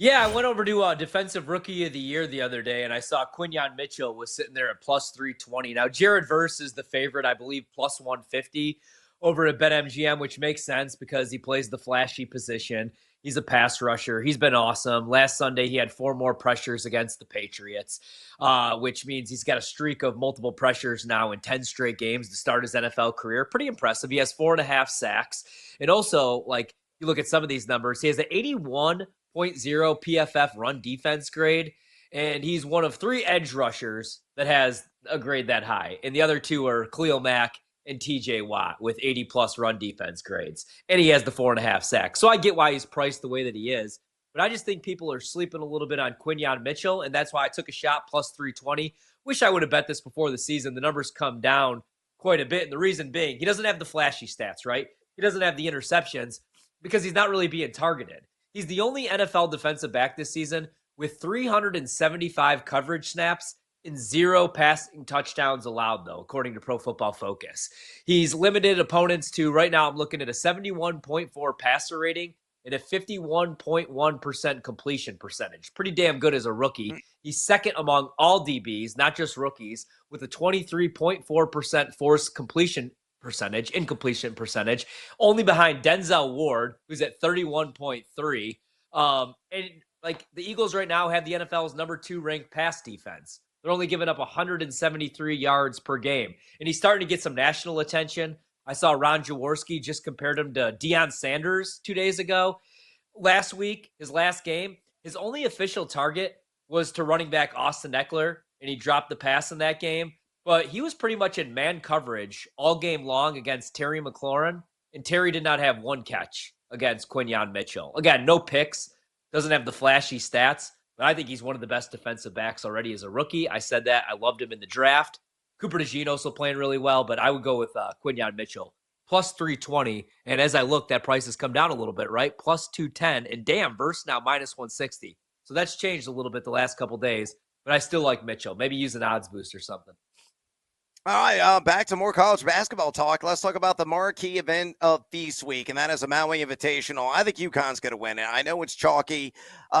Yeah, I went over to Defensive Rookie of the Year the other day, and I saw Quinyon Mitchell was sitting there at plus 320. Now, Jared Verse is the favorite, I believe, plus 150 over at BetMGM, which makes sense because he plays the flashy position. He's a pass rusher. He's been awesome. Last Sunday, he had 4 more pressures against the Patriots, which means he's got a streak of multiple pressures now in 10 straight games to start his NFL career. Pretty impressive. He has 4.5 sacks. And also, like, you look at some of these numbers, he has an 81 0.0 PFF run defense grade, and he's one of 3 edge rushers that has a grade that high. And the other 2 are Khalil Mack and TJ Watt with 80 plus run defense grades. And he has the 4.5 sacks. So I get why he's priced the way that he is. But I just think people are sleeping a little bit on Quinyon Mitchell, and that's why I took a shot plus 320. Wish I would have bet this before the season. The numbers come down quite a bit. And the reason being, he doesn't have the flashy stats, right? He doesn't have the interceptions because he's not really being targeted. He's the only NFL defensive back this season with 375 coverage snaps and 0 passing touchdowns allowed, though, according to Pro Football Focus. He's limited opponents to, right now, I'm looking at a 71.4 passer rating and a 51.1% completion percentage. Pretty damn good as a rookie. He's second among all DBs, not just rookies, with a 23.4% forced incompletion percentage, only behind Denzel Ward, who's at 31.3. And like the Eagles right now have the NFL's number 2 ranked pass defense. They're only giving up 173 yards per game. And he's starting to get some national attention. I saw Ron Jaworski just compared him to Deion Sanders 2 days ago. Last week, his last game, his only official target was to running back Austin Eckler, and he dropped the pass in that game. But he was pretty much in man coverage all game long against Terry McLaurin, and Terry did not have 1 catch against Quinyon Mitchell. Again, no picks, doesn't have the flashy stats, but I think he's one of the best defensive backs already as a rookie. I said that. I loved him in the draft. Cooper DeJean also playing really well, but I would go with Quinyon Mitchell. Plus 320, and as I look, that price has come down a little bit, right? Plus 210, and damn, Verse now minus 160. So that's changed a little bit the last couple days, but I still like Mitchell. Maybe use an odds boost or something. All right, back to more college basketball talk. Let's talk about the marquee event of Feast Week, and that is a Maui Invitational. I think UConn's going to win it. I know it's chalky,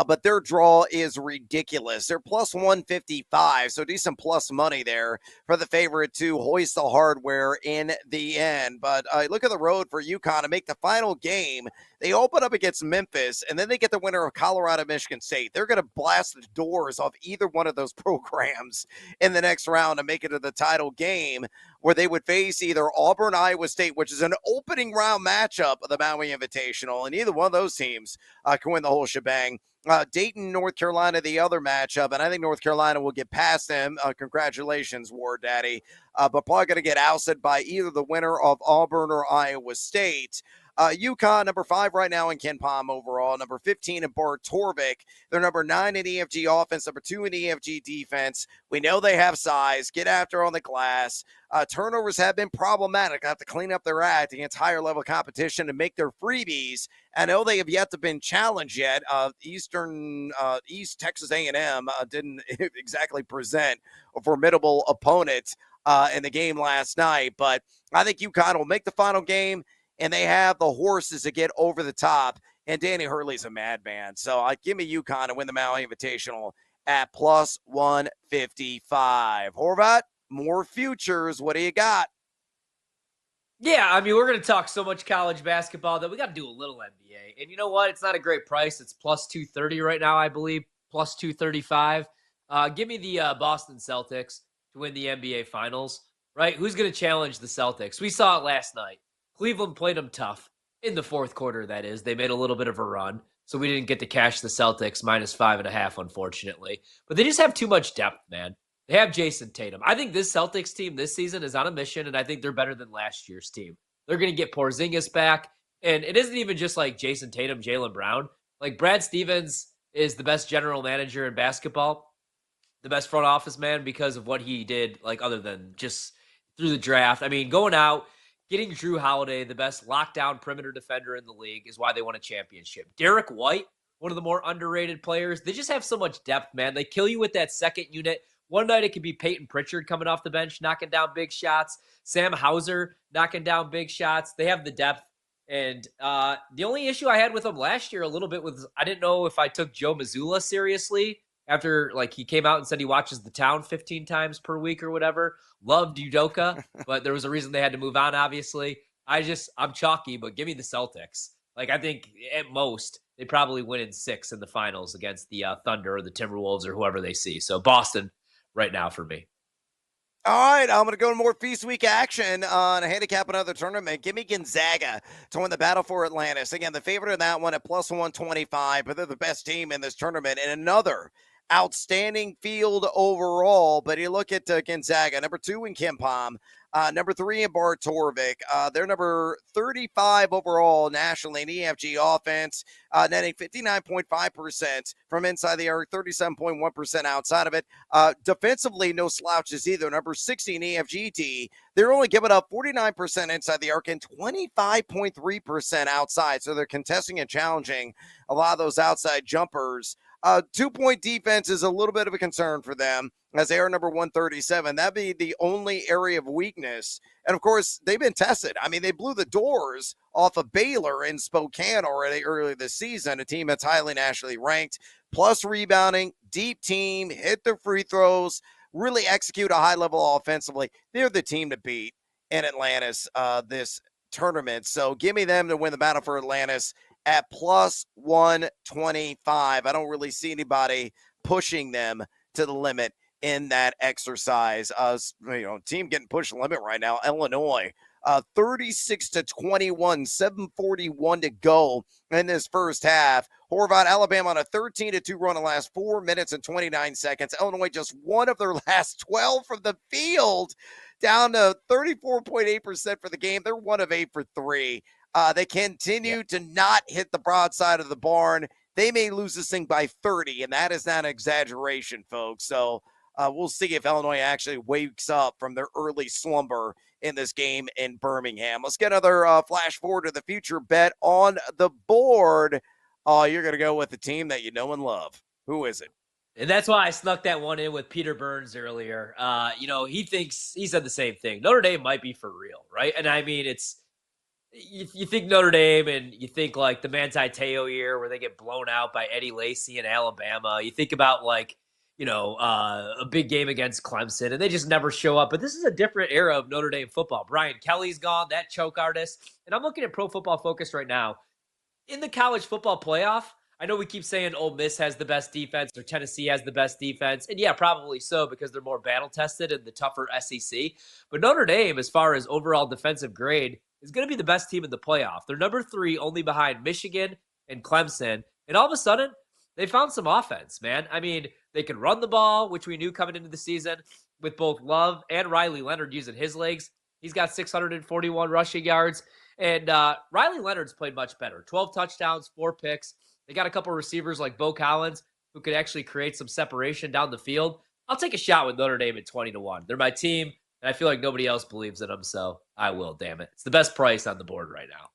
but their draw is ridiculous. They're plus 155, so decent plus money there for the favorite to hoist the hardware in the end. But look at the road for UConn to make the final game. They open up against Memphis, and then they get the winner of Colorado, Michigan State. They're going to blast the doors off either one of those programs in the next round to make it to the title game, where they would face either Auburn, Iowa State, which is an opening round matchup of the Maui Invitational, and either one of those teams can win the whole shebang. Dayton, North Carolina, the other matchup, and I think North Carolina will get past them. Congratulations, War Daddy. But probably going to get ousted by either the winner of Auburn or Iowa State. UConn, number 5 right now in Ken Palm overall, number 15 in Bart Torvik. They're number 9 in EFG offense, number 2 in EFG defense. We know they have size. Get after on the glass. Turnovers have been problematic. They have to clean up their act against higher level competition and make their freebies. I know they have yet to been challenged yet. East Texas A&M didn't exactly present a formidable opponent in the game last night, but I think UConn will make the final game, and they have the horses to get over the top. And Danny Hurley's a madman. So give me UConn to win the Maui Invitational at plus 155. Horvat, more futures. What do you got? Yeah, I mean, we're going to talk so much college basketball that we got to do a little NBA. And you know what? It's not a great price. It's plus 230 right now, I believe, plus 235. Give me the Boston Celtics to win the NBA Finals, right? Who's going to challenge the Celtics? We saw it last night. Cleveland played them tough in the fourth quarter, that is. They made a little bit of a run, so we didn't get to cash the Celtics minus 5.5, unfortunately. But they just have too much depth, man. They have Jason Tatum. I think this Celtics team this season is on a mission, and I think they're better than last year's team. They're going to get Porzingis back, and it isn't even just like Jason Tatum, Jaylen Brown. Like Brad Stevens is the best general manager in basketball, the best front office man because of what he did, like other than just through the draft. I mean, going out, getting Drew Holiday, the best lockdown perimeter defender in the league, is why they won a championship. Derek White, one of the more underrated players. They just have so much depth, man. They kill you with that second unit. One night it could be Peyton Pritchard coming off the bench, knocking down big shots. Sam Hauser knocking down big shots. They have the depth And the only issue I had with him last year a little bit was I didn't know if I took Joe Mazzulla seriously after like he came out and said he watches The Town 15 times per week or whatever. Loved Udoka, but there was a reason they had to move on, obviously. I'm chalky, but give me the Celtics. Like, I think at most they probably win in 6 in the finals against the Thunder or the Timberwolves or whoever they see. So Boston right now for me. All right, I'm going to go to more Feast Week action on a handicap another tournament. Give me Gonzaga to win the battle for Atlantis. Again, the favorite in that one at plus 125, but they're the best team in this tournament. And another outstanding field overall. But you look at Gonzaga, number 2 in Kimpom, number 3 in Bart Torvik. They're number 35 overall nationally in EFG offense, netting 59.5% from inside the arc, 37.1% outside of it. Defensively, no slouches either. Number 16 EFGT, they're only giving up 49% inside the arc and 25.3% outside. So they're contesting and challenging a lot of those outside jumpers. 2-point defense is a little bit of a concern for them as they are number 137. That'd be the only area of weakness. And of course, they've been tested. I mean, they blew the doors off of Baylor in Spokane already earlier this season, a team that's highly nationally ranked, plus rebounding, deep team, hit their free throws, really execute a high level offensively. They're the team to beat in Atlantis this tournament. So give me them to win the battle for Atlantis at plus 125. I don't really see anybody pushing them to the limit in that exercise. Team getting pushed to the limit right now, Illinois, 36-21, 7:41 to go in this first half. Horvat, Alabama on a 13-2 run in the last 4 minutes and 29 seconds. Illinois just one of their last 12 from the field, down to 34.8% for the game. They're 1 of 8 for 3. They continue to not hit the broadside of the barn. They may lose this thing by 30, and that is not an exaggeration, folks. So we'll see if Illinois actually wakes up from their early slumber in this game in Birmingham. Let's get another flash forward to the future bet on the board. You're going to go with the team that you know and love. Who is it? And that's why I snuck that one in with Peter Burns earlier. He said the same thing. Notre Dame might be for real, right? And I mean, you think Notre Dame and you think like the Manti Te'o year where they get blown out by Eddie Lacy in Alabama. You think about a big game against Clemson and they just never show up. But this is a different era of Notre Dame football. Brian Kelly's gone, that choke artist. And I'm looking at Pro Football Focus right now. In the college football playoff, I know we keep saying Ole Miss has the best defense or Tennessee has the best defense. And yeah, probably so because they're more battle tested and the tougher SEC. But Notre Dame, as far as overall defensive grade, is going to be the best team in the playoff. They're number 3 only behind Michigan and Clemson. And all of a sudden, they found some offense, man. I mean, they can run the ball, which we knew coming into the season with both Love and Riley Leonard using his legs. He's got 641 rushing yards. And Riley Leonard's played much better. 12 touchdowns, 4 picks. They got a couple receivers like Bo Collins who could actually create some separation down the field. I'll take a shot with Notre Dame at 20-1. They're my team, and I feel like nobody else believes in them, so I will, damn it. It's the best price on the board right now.